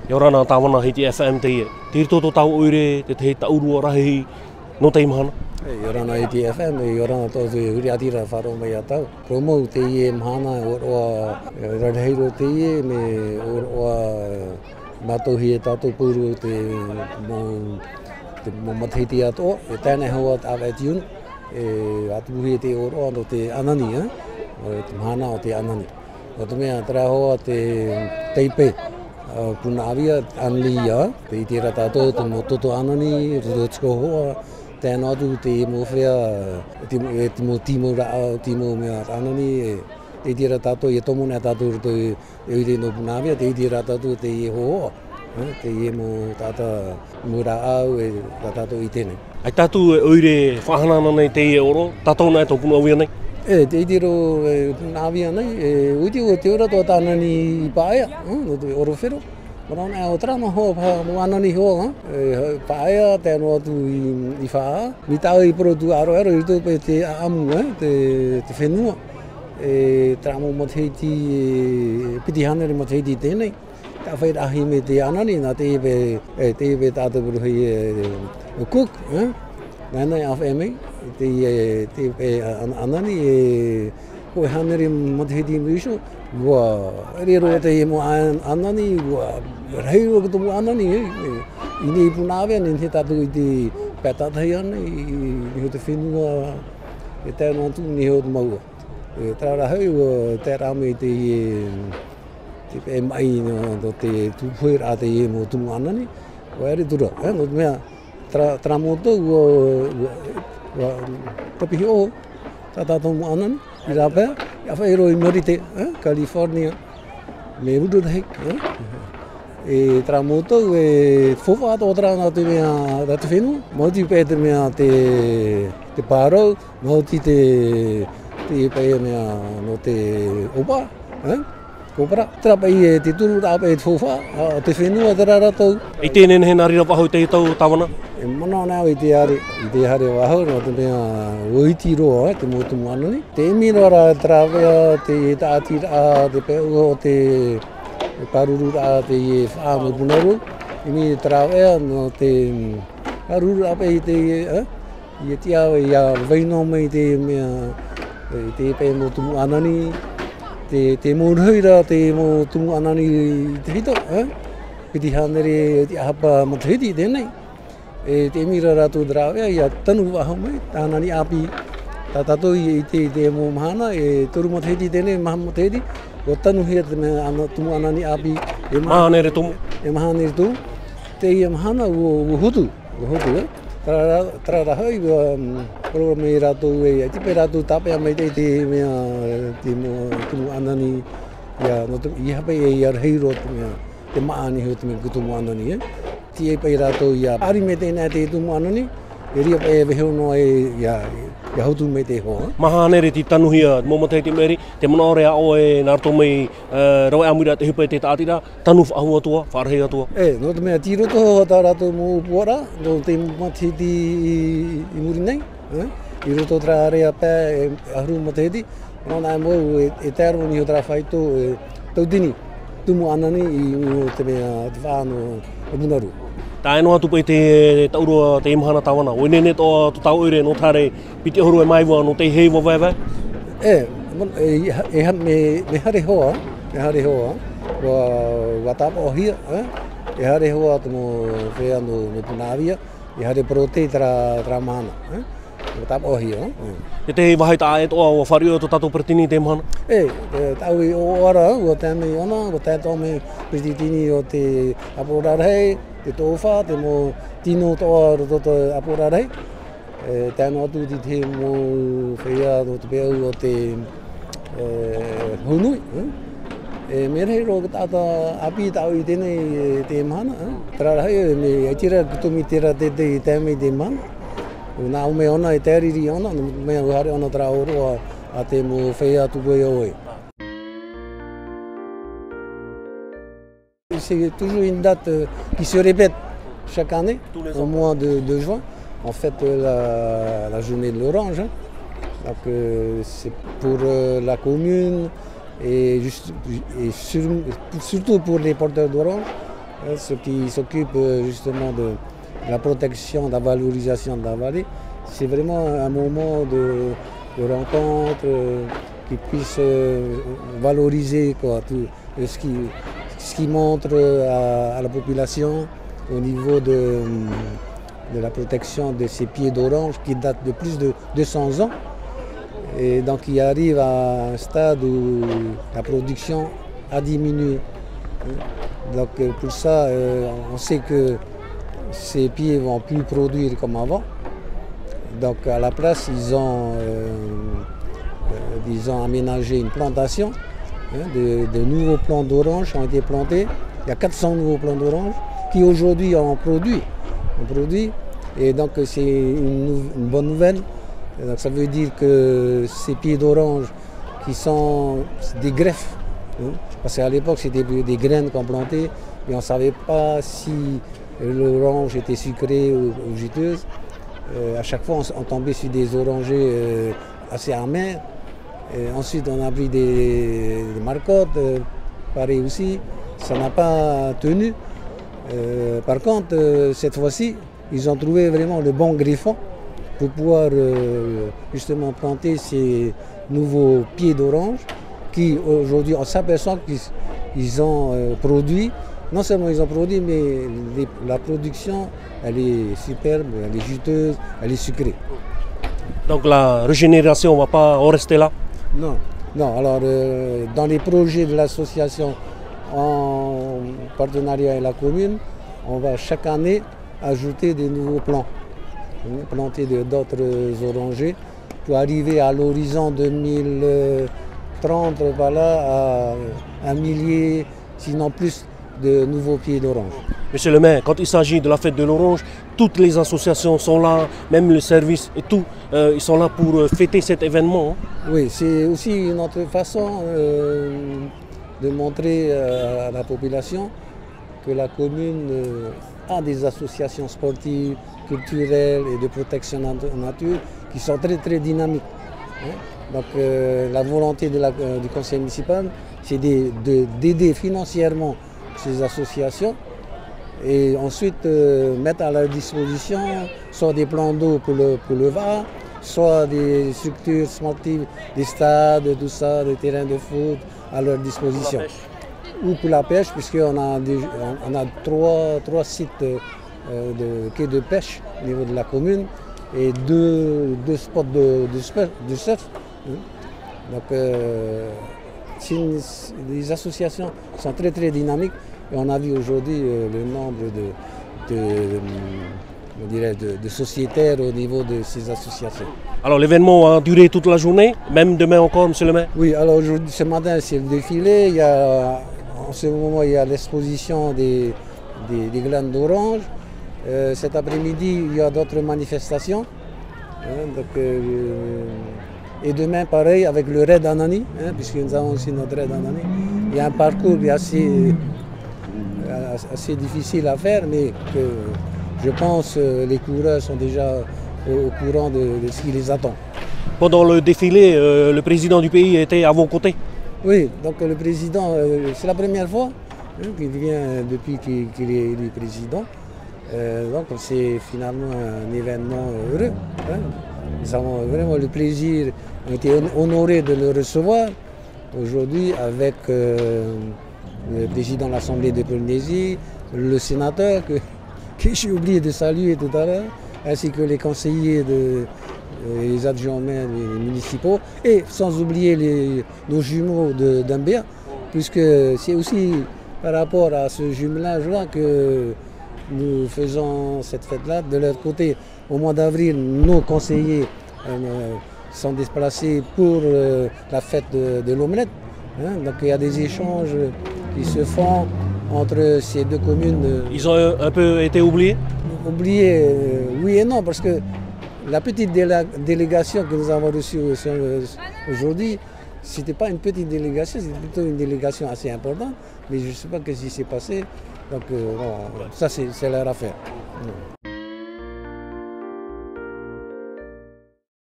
Yorana tawana hiti FM te tirto to tau oire te taurua rahi no te imahana. Yorana hiti FM yorana to huri atira wharo mai atau. Promo te ie mahana oroa radheiro te ie me oroa matohi e tato puru te mo mathiti ato. E tēnei haua tawe tiun. E atuhi te oroa no te anani. Te mahana o te anani. O te mea tera hoa te teipe. Punavia anlia te itira tato te mo toto anani rotsko hoa tēnā tu te mo whea te mo timo rao timo mea anani te itira tato e tomo nea tato to e ire no Punavia te itira tato te e hoa te e mo tata mo rao e tato i tēnei. Ai tatu e oire whahanana nei te e oro, tato nei tō Punavia nei? Te itiro Punavia nei, uiti o te ora tō tānani i paia, no te oro whero. Marana o trama ho mo anani ho paia tēnō atu i whaa. Mi tau i protu aro i tō pe te amu te whenua. Tramo matheiti piti hanere matheiti tēnei. Ta whai rahi me te anani nā te ipe tātou puruhi cook. Nānei awhemei te anani koe hanere matheiti mrisho. Wa rero te mo anani wa reiro ko mo anani ini Punavia ni te tatu i te patatai ana i ho te whenua e tēnā tu ni ho te maua. Tara hau te rame te pe mai no te tupuir a te mo tumu anani wa ere tura. No mea tra moto wa tapihi o tata mo anani i rapea. Ja whaero I Morite, California, me udu hek. E tra moto e fofa to tra na te mea te whenua. Mauti pe te mea te paro, mauti te pe mea no te opa, kopara. Tra pe te turu ra pe fofa, te whenua tera ratou. I tēnei he nari rapa hau te tau tawana? E mana nao I te hare wahau no te mea oiti roa te motumu anani. Te emira ra trawea, te tātira, te peo, te paruru ra te wha me punaru. Emi trawea no te paruru ra pe I te awe ia waino mai te mea te pe motumu anani. Te moruira te motumu anani te hito. Piti hanere te ahapa mathiti tēnei. Te emira rātou drawea ia tanu wahau mai, tānani api tātato I te mo mahana, e toru matheti tēnei maha matheti, o tanu hea te mea tumu anani api e mahanere tumu. E mahanere tumu. Te ia mahana o hutu, Tara rahau koro mei rātou e tipe rātou tāpea mai te mea te mo tumu anani, I hape e ia reiro te maani heo te mea kutumu anani. Ti e pai rātou ia ari me tēnā te tumu anani, e ria pai e weheo noa ia hautu me te hoa. Mahanere ti tanuhia mo matheti meri, te manaore o e nārto mei rawe amira te hipa te tātira, tanu whahua tua, wharhei atua. No te mea tiro toho tā rātou mō puara, no te matheti I muri nei, I roto tra area pē e ahuru matheti, rona e mōu e tēro ni ho tra whaito tautini, tumu anani I te mea te whāno o Punaru. Tā enoa tupai te taurua te imahana tawana. O nene tō tau oire no tare piti ahuru e maiwa no te hei wawewe? Me hare hoa, wa tapa o hia, e hare hoa te mo whea no Punavia, e hare prote tra mahana. Wa tapa o hia. Te te hei wahai tā e toa o whario to tato pritini te imahana? Tau I o ora, ua tēmei ona, ua tētō me pritini o te aporarei, te tōwha, te mo tino toa roto aporarei. Tēnā atu te mo whea no te pēu o te hunui. Me rei ro tāta api tau I tēnei te imahana. Tararahai me aitira kutumi tera te tēmei te imahana. Nā ume ona e tēriri ona, mea uhare ona tra oroa a te mo whea tupu e oe. C'est toujours une date qui se répète chaque année, au mois de juin. En fait, la journée de l'orange. Donc, c'est pour la commune et surtout pour les porteurs d'orange. ceux qui s'occupent justement de la protection, de la valorisation de la vallée. C'est vraiment un moment de rencontre qui puisse valoriser quoi, tout ce qui montre à la population au niveau de la protection de ces pieds d'orange qui datent de plus de 200 ans. Et donc il arrive à un stade où la production a diminué. Donc pour ça, on sait que ces pieds ne vont plus produire comme avant. Donc à la place, ils ont aménagé une plantation. De nouveaux plants d'orange ont été plantés. Il y a 400 nouveaux plants d'orange qui aujourd'hui en produit. Et donc c'est une bonne nouvelle. Donc, ça veut dire que ces pieds d'orange qui sont des greffes, parce qu'à l'époque c'était des graines qu'on plantait et on ne savait pas si l'orange était sucrée ou juteuse. À chaque fois on tombait sur des orangers assez amers. Et ensuite on a pris des marcottes, pareil aussi, ça n'a pas tenu. Par contre cette fois-ci ils ont trouvé vraiment le bon greffon pour pouvoir justement planter ces nouveaux pieds d'orange qui aujourd'hui on s'aperçoit qu'ils ont produit. Non seulement ils ont produit, mais la production elle est superbe, elle est juteuse, elle est sucrée. Donc la régénération, on ne va pas en rester là? Non, non. Alors dans les projets de l'association en partenariat avec la commune, on va chaque année ajouter des nouveaux plants, planter d'autres orangers pour arriver à l'horizon 2030 voilà, à 1 millier, sinon plus, de nouveaux pieds d'orange. Monsieur le maire, quand il s'agit de la fête de l'orange, toutes les associations sont là, même le service et tout, ils sont là pour fêter cet événement. Oui, c'est aussi une autre façon de montrer à la population que la commune a des associations sportives, culturelles et de protection nature qui sont très très dynamiques. Donc la volonté du conseil municipal, c'est d'aider financièrement ces associations et ensuite mettre à leur disposition soit des plans d'eau pour le Var, soit des structures sportives, des stades, tout ça, des terrains de foot à leur disposition. Ou pour la pêche, puisqu'on a 3 sites de quais de pêche au niveau de la commune et 2 spots de surf. Donc les associations sont très très dynamiques et on a vu aujourd'hui le nombre de sociétaires au niveau de ces associations. Alors l'événement a duré toute la journée, même demain encore, monsieur le maire? Oui, alors aujourd'hui, ce matin c'est le défilé, en ce moment il y a l'exposition des glanes d'orange. Cet après-midi il y a d'autres manifestations. Et demain, pareil, avec le Raid Anani, puisque nous avons aussi notre Raid Anani. Il y a un parcours assez difficile à faire, mais que je pense les coureurs sont déjà au courant de ce qui les attend. Pendant le défilé, le président du pays était à vos côtés? Oui, donc le président, c'est la première fois qu'il vient depuis qu'il est élu président. Donc c'est finalement un événement heureux. Nous avons vraiment le plaisir, on a été honorés de le recevoir aujourd'hui avec le président de l'Assemblée de Polynésie, le sénateur que j'ai oublié de saluer tout à l'heure, ainsi que les conseillers, les adjoints maires, les municipaux, et sans oublier nos jumeaux d'Ambia, puisque c'est aussi par rapport à ce jumelage-là que nous faisons cette fête-là. De leur côté, au mois d'avril, nos conseillers sont déplacés pour la fête de l'omelette. Donc il y a des échanges qui se font entre ces deux communes. Ils ont un peu été oubliés? Oubliés, oui et non, parce que la petite délégation que nous avons reçue aujourd'hui, ce n'était pas une petite délégation, c'était plutôt une délégation assez importante, mais je ne sais pas ce qui s'est passé. Donc ça, c'est leur affaire.